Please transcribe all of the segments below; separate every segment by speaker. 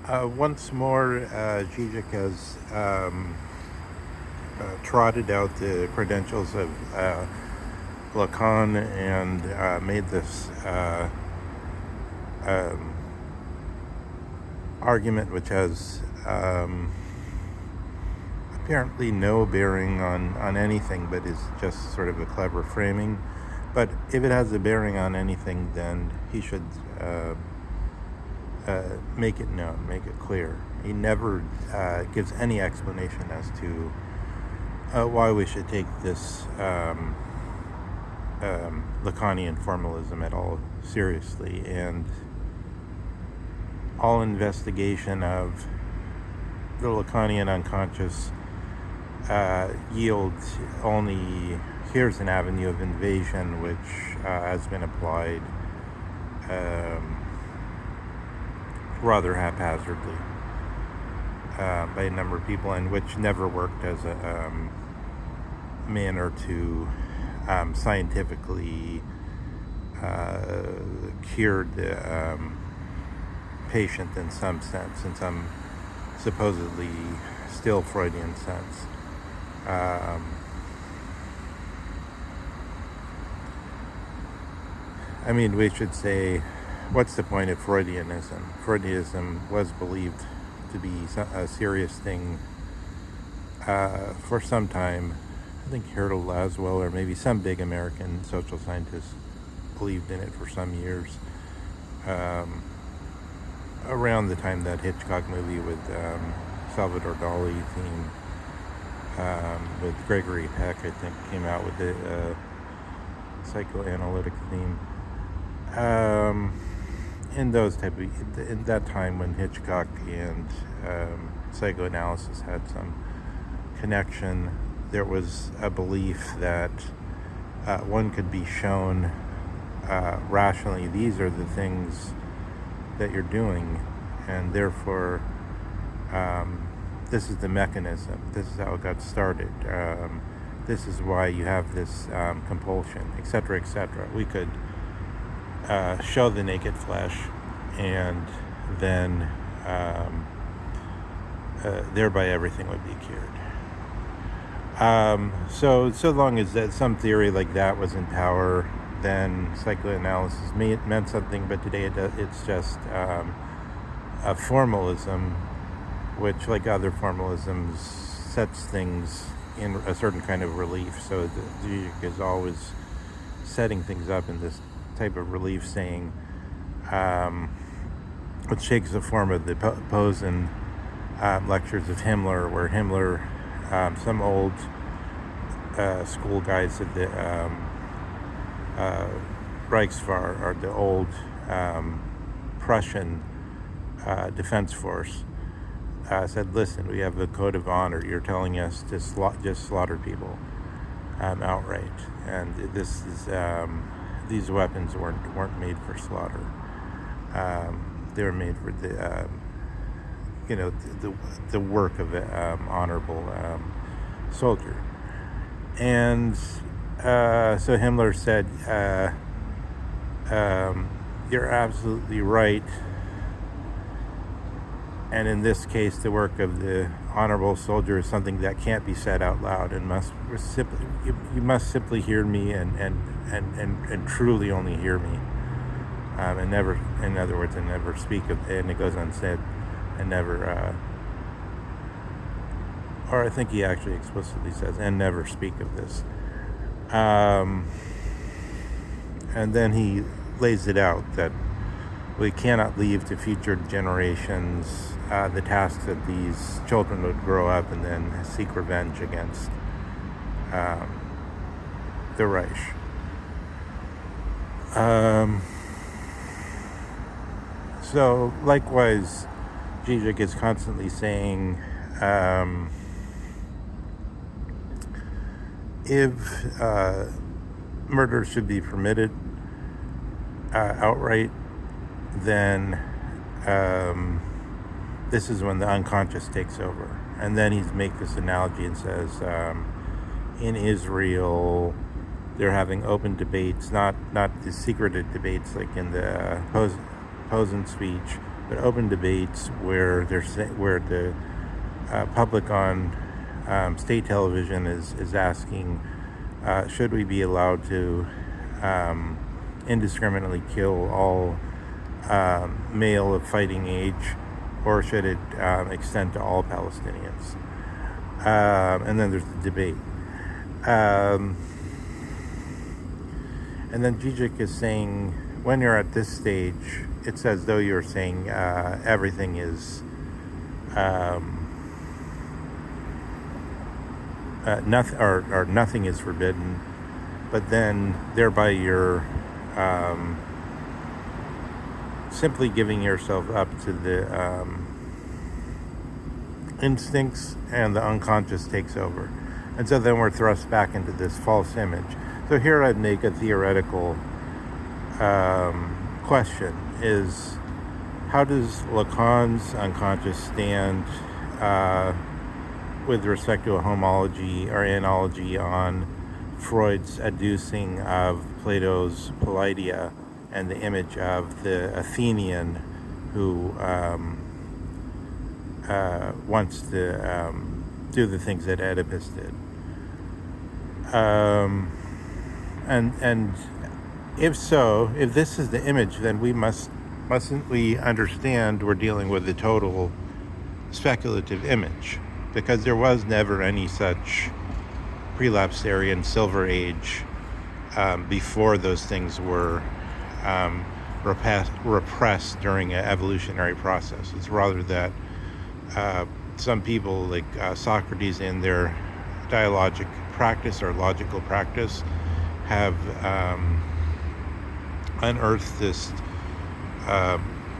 Speaker 1: Once more, Zizek has trotted out the credentials of Lacan and made this um, argument which has apparently no bearing on anything, but is just sort of a clever framing. But if it has a bearing on anything, then he should make it known, make it clear. He never gives any explanation as to why we should take this Lacanian formalism at all seriously, and all investigation of the Lacanian unconscious yields only, here's an avenue of invasion which has been applied rather haphazardly by a number of people, and which never worked as a manner to scientifically cure the patient in some sense, in some supposedly still Freudian sense. I mean, we should say, what's the point of Freudianism? Freudianism was believed to be a serious thing for some time. I think Harold Laswell or maybe some big American social scientists believed in it for some years. Around the time that Hitchcock movie with Salvador Dali theme, with Gregory Peck, I think, came out with the psychoanalytic theme. In that time when Hitchcock and psychoanalysis had some connection, there was a belief that one could be shown rationally, these are the things that you're doing, and therefore this is the mechanism, this is how it got started, this is why you have this compulsion, etc., etc. We could show the naked flesh, and then thereby everything would be cured. So long as that some theory like that was in power, then psychoanalysis meant something. But today it's just a formalism, which, like other formalisms, sets things in a certain kind of relief. So the Zizek is always setting things up in this type of relief, saying, which takes the form of the Posen lectures of Himmler, where Himmler, some old school guys at the Reichswehr, or the old Prussian defense force, said, listen, we have a code of honor, you're telling us to just slaughter people outright, and this is these weapons weren't made for slaughter. They were made for the the work of an honorable soldier. And so Himmler said, you're absolutely right. And in this case, the work of the honorable soldier is something that can't be said out loud, and you must simply hear me and truly only hear me, and never, in other words, and never speak of it. And it goes unsaid, and never, or I think he actually explicitly says, and never speak of this. And then he lays it out that we cannot leave to future generations the task that these children would grow up and then seek revenge against the Reich. So likewise, Zizek is constantly saying, if murder should be permitted outright, then this is when the unconscious takes over. And then he's make this analogy and says, in Israel, they're having open debates, not the secreted debates like in the Posen speech, but open debates where where the public on state television is asking, should we be allowed to indiscriminately kill all male of fighting age, or should it extend to all Palestinians? And then there's the debate. And then Zizek is saying, when you're at this stage, it's as though you're saying everything is nothing, or nothing is forbidden, but then thereby you're simply giving yourself up to the instincts, and the unconscious takes over. And so then we're thrust back into this false image. So here I'd make a theoretical question is, how does Lacan's unconscious stand with respect to a homology or analogy on Freud's adducing of Plato's Politeia and the image of the Athenian who wants to do the things that Oedipus did? And if so, if this is the image, then mustn't we understand we're dealing with a total speculative image, because there was never any such prelapsarian Silver Age before those things were repressed during an evolutionary process. It's rather that some people like Socrates in their dialogic practice or logical practice have unearthed this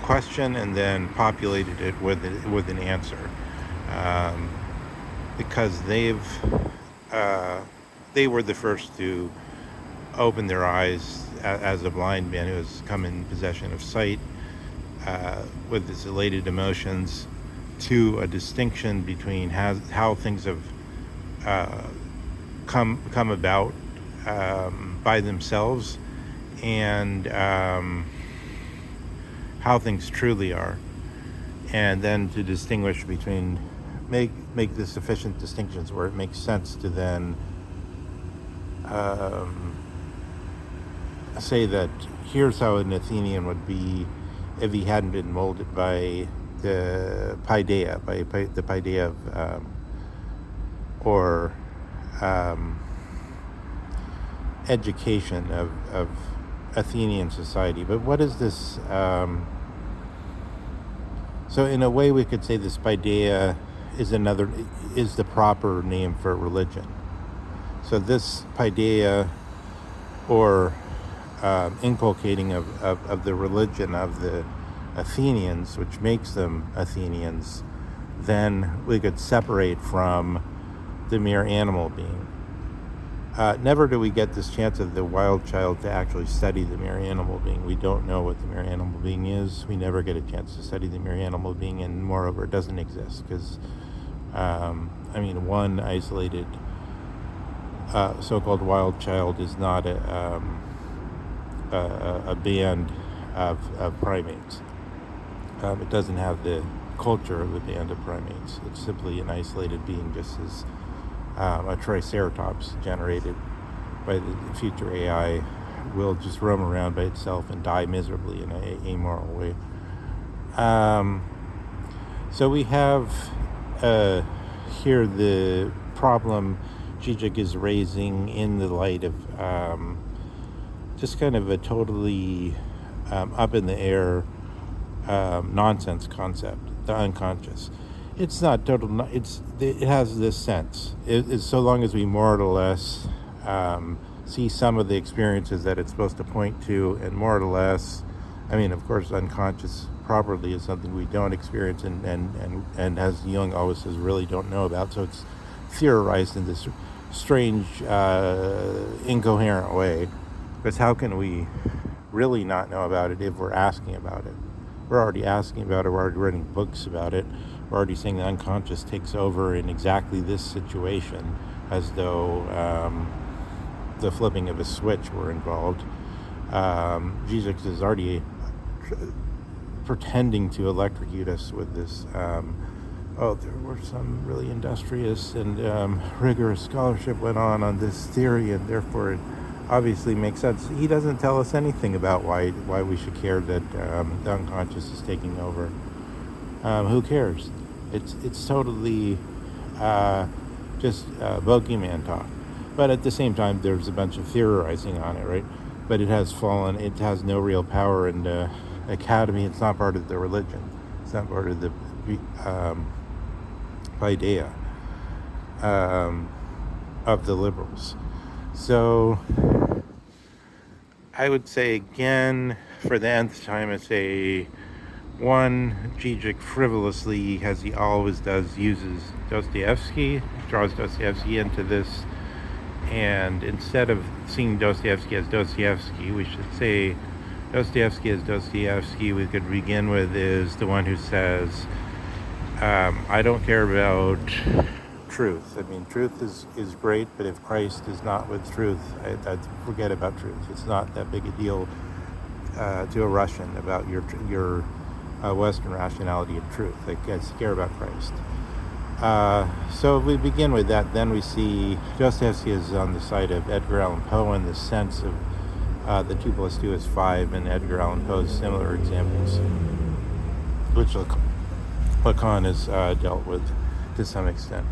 Speaker 1: question and then populated it with an answer, because they were the first to open their eyes as a blind man who has come in possession of sight with his elated emotions to a distinction between how things have come about by themselves and how things truly are, and then to distinguish between make the sufficient distinctions where it makes sense to then say that here's how an Athenian would be if he hadn't been molded by the paideia, by the paideia of or education of Athenian society. But what is this? So in a way, we could say this paideia is the proper name for religion. So this paideia, or inculcating of the religion of the Athenians, which makes them Athenians, then we could separate from the mere animal being. Never do we get this chance of the wild child to actually study the mere animal being. We don't know what the mere animal being is. We never get a chance to study the mere animal being, and moreover, it doesn't exist, because one isolated so-called wild child is not a band of primates. It doesn't have the culture of a band of primates. It's simply an isolated being, just as a triceratops generated by the future AI will just roam around by itself and die miserably in an amoral way. So we have here the problem Zizek is raising in the light of just kind of a totally up in the air nonsense concept, the unconscious. It's not total. It has this sense. It's so long as we more or less see some of the experiences that it's supposed to point to, and more or less, of course, unconscious properly is something we don't experience, and as Jung always says, really don't know about. So it's theorized in this strange, incoherent way. Because how can we really not know about it if we're asking about it? We're already asking about it. We're already writing books about it. We're already saying the unconscious takes over in exactly this situation, as though the flipping of a switch were involved. Zizek has already pretending to electrocute us with this. Oh, there were some really industrious and rigorous scholarship went on this theory, and therefore it obviously makes sense. He doesn't tell us anything about why we should care that the unconscious is taking over. Who cares? It's totally just bogeyman talk. But at the same time, there's a bunch of theorizing on it, right? But it has fallen. It has no real power in the academy. It's not part of the religion. It's not part of the idea of the liberals. So I would say again, for the nth time, I say, one, Zizek frivolously, as he always does, uses Dostoevsky, draws Dostoevsky into this, and instead of seeing Dostoevsky as Dostoevsky, we should say Dostoevsky as Dostoevsky. We could begin with is the one who says, I don't care about truth. I mean, truth is great, but if Christ is not with truth, I'd forget about truth. It's not that big a deal to a Russian about your Western rationality of truth. They care about Christ. So if we begin with that, then we see Dostoevsky is on the side of Edgar Allan Poe in the sense of the 2 + 2 is 5, and Edgar Allan Poe's similar examples, which Lacan has dealt with to some extent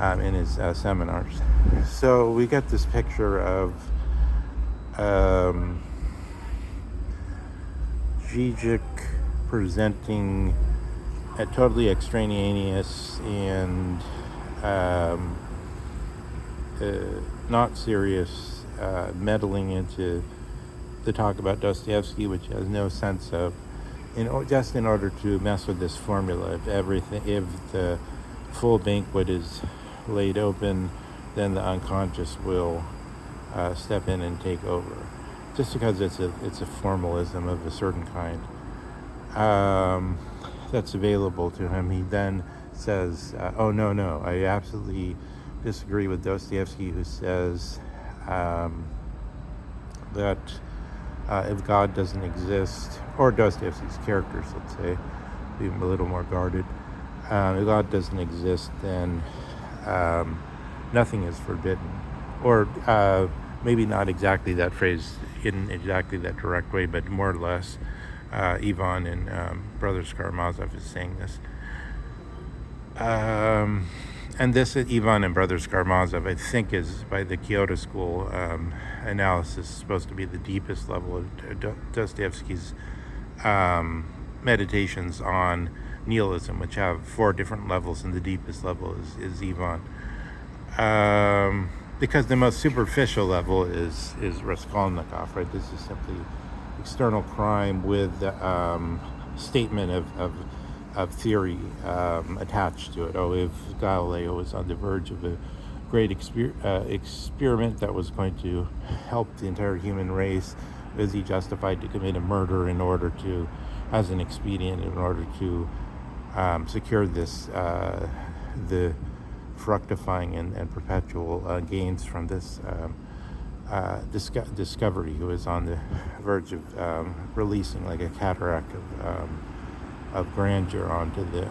Speaker 1: in his seminars. So we get this picture of Zizek presenting a totally extraneous and not serious meddling into the talk about Dostoevsky, which has no sense of, just in order to mess with this formula. If the full banquet is laid open, then the unconscious will step in and take over, just because it's a formalism of a certain kind that's available to him. He then says, oh no, I absolutely disagree with Dostoevsky, who says that if God doesn't exist, or Dostoevsky's characters, let's say, be a little more guarded, if God doesn't exist, then nothing is forbidden. Or maybe not exactly that phrase in exactly that direct way, but more or less, Ivan in Brothers Karamazov is saying this. And this Ivan and Brothers Karamazov, I think, is by the Kyoto School analysis, supposed to be the deepest level of Dostoevsky's meditations on nihilism, which have 4 different levels, and the deepest level is Ivan. Because the most superficial level is Raskolnikov, right? This is simply external crime with statement of theory attached to it. Oh, if Galileo was on the verge of a great experiment that was going to help the entire human race, is he justified to commit a murder in order to, as an expedient, in order to secure this, the fructifying and perpetual gains from this discovery, who is on the verge of releasing like a cataract of grandeur onto the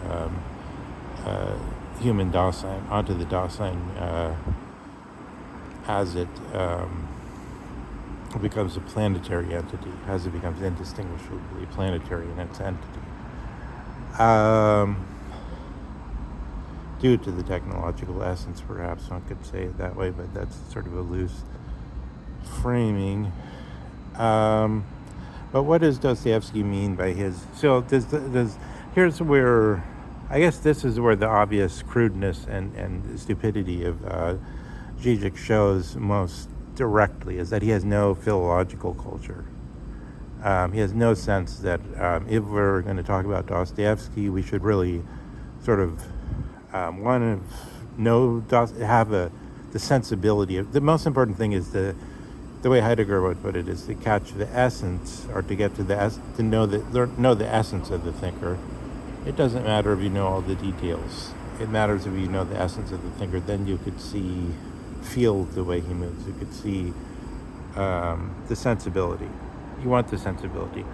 Speaker 1: human Dasein, onto the Dasein as it becomes a planetary entity, as it becomes indistinguishably planetary in its entity. Due to the technological essence, perhaps one could say it that way, but that's sort of a loose framing. But what does Dostoevsky mean by his? So here's where, I guess this is where the obvious crudeness and stupidity of Zizek shows most directly, is that he has no philological culture. He has no sense that if we're going to talk about Dostoevsky, we should really sort of have the sensibility of, the most important thing is the way Heidegger would put it, is to catch the essence, or to get to know the essence of the thinker. It doesn't matter if you know all the details. It matters if you know the essence of the thinker. Then you could feel the way he moves. You could see the sensibility. You want the sensibility.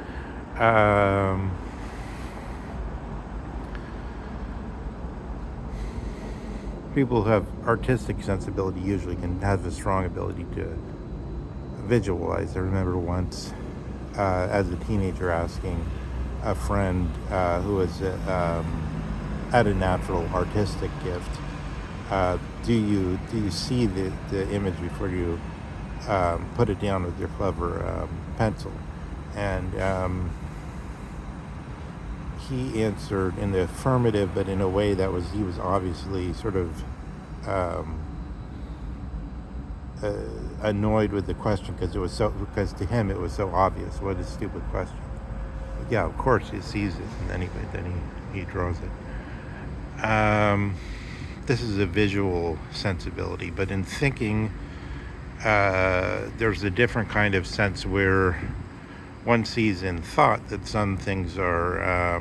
Speaker 1: people who have artistic sensibility usually can have a strong ability to visualize. I remember once as a teenager asking a friend who was had a natural artistic gift, do you see the image before you put it down with your clever pencil? And he answered in the affirmative, but in a way that he was obviously sort of um, annoyed with the question because to him it was so obvious. What a stupid question. Yeah, of course he sees it, and anyway, then he draws it. This is a visual sensibility, but in thinking, there's a different kind of sense where one sees in thought that some things are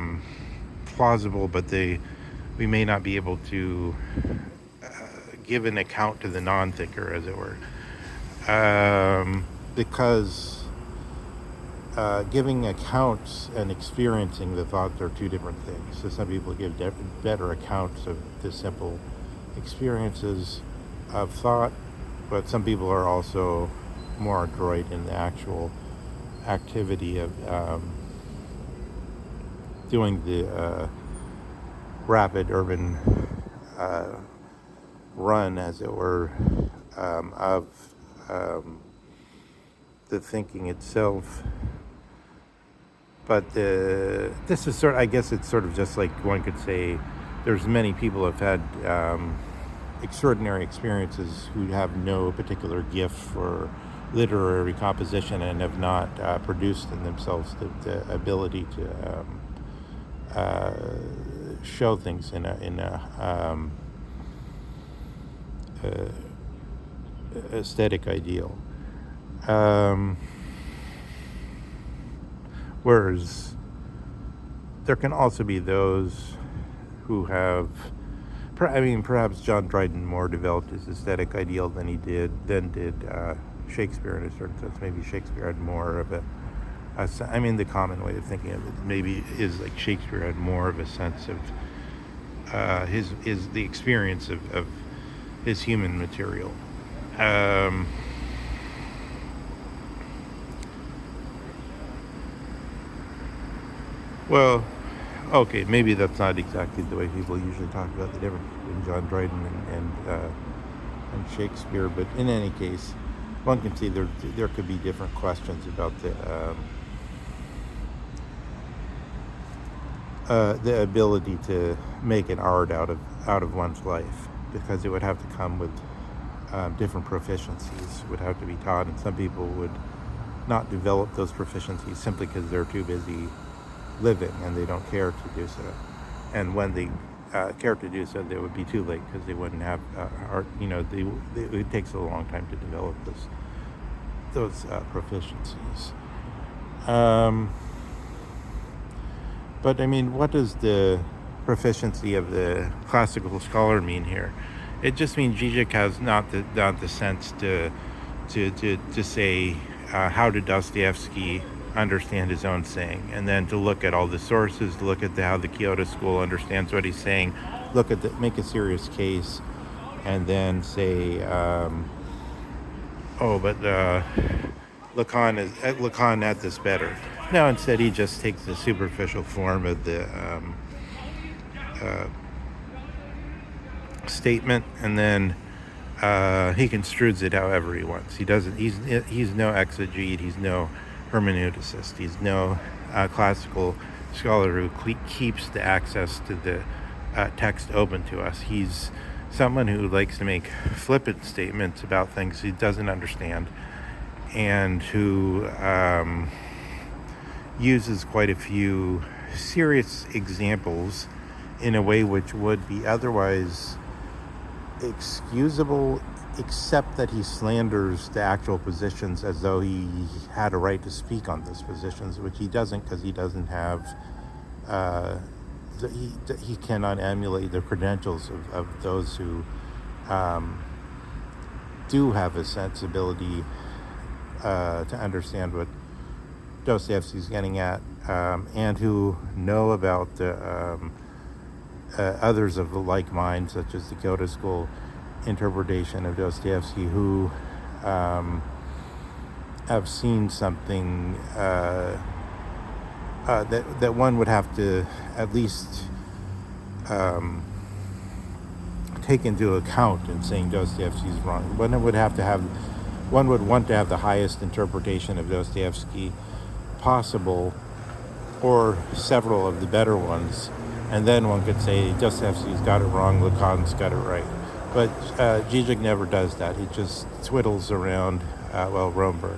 Speaker 1: plausible, but we may not be able to give an account to the non-thinker, as it were, because giving accounts and experiencing the thoughts are two different things. So some people give better accounts of the simple experiences of thought, but some people are also more adroit in the actual activity of doing the rapid urban run, as it were, of the thinking itself. But this is I guess it's sort of just like one could say there's many people who have had extraordinary experiences who have no particular gift for literary composition and have not produced in themselves the ability to show things in a aesthetic ideal. Whereas there can also be those who have, perhaps John Dryden more developed his aesthetic ideal than did Shakespeare in a certain sense. Maybe Shakespeare had more of the common way of thinking of it maybe is like Shakespeare had more of a sense of the experience of his human material. Well, okay, maybe that's not exactly the way people usually talk about the difference between John Dryden and Shakespeare, but in any case, one can see there could be different questions about the ability to make an art out of one's life, because it would have to come with different proficiencies, would have to be taught, and some people would not develop those proficiencies simply because they're too busy living and they don't care to do so. And when they care to do so, they would be too late because they wouldn't have art. It takes a long time to develop those proficiencies. But I mean, what does the proficiency of the classical scholar mean here? It just means Zizek has not the sense to say how did Dostoevsky understand his own saying, and then to look at all the sources, to look at how the Kyoto School understands what he's saying, make a serious case, and then say, Lacan had this better. No, instead he just takes the superficial form of the statement, and then he construes it however he wants. He doesn't. He's no exegete. He's no hermeneuticist. He's no classical scholar who keeps the access to the text open to us. He's someone who likes to make flippant statements about things he doesn't understand, and who uses quite a few serious examples in a way which would be otherwise excusable, except that he slanders the actual positions as though he had a right to speak on those positions, which he doesn't, because he doesn't have he cannot emulate the credentials of those who do have a sensibility to understand what Dostoevsky's getting at, and who know about the others of the like mind, such as the Kyoto School interpretation of Dostoevsky, who have seen something that one would have to at least take into account in saying Dostoevsky is wrong. One would want to have the highest interpretation of Dostoevsky possible, or several of the better ones, and then one could say Dostoevsky's got it wrong, Lacan's got it right. But Zizek never does that. He just twiddles around, Romberg.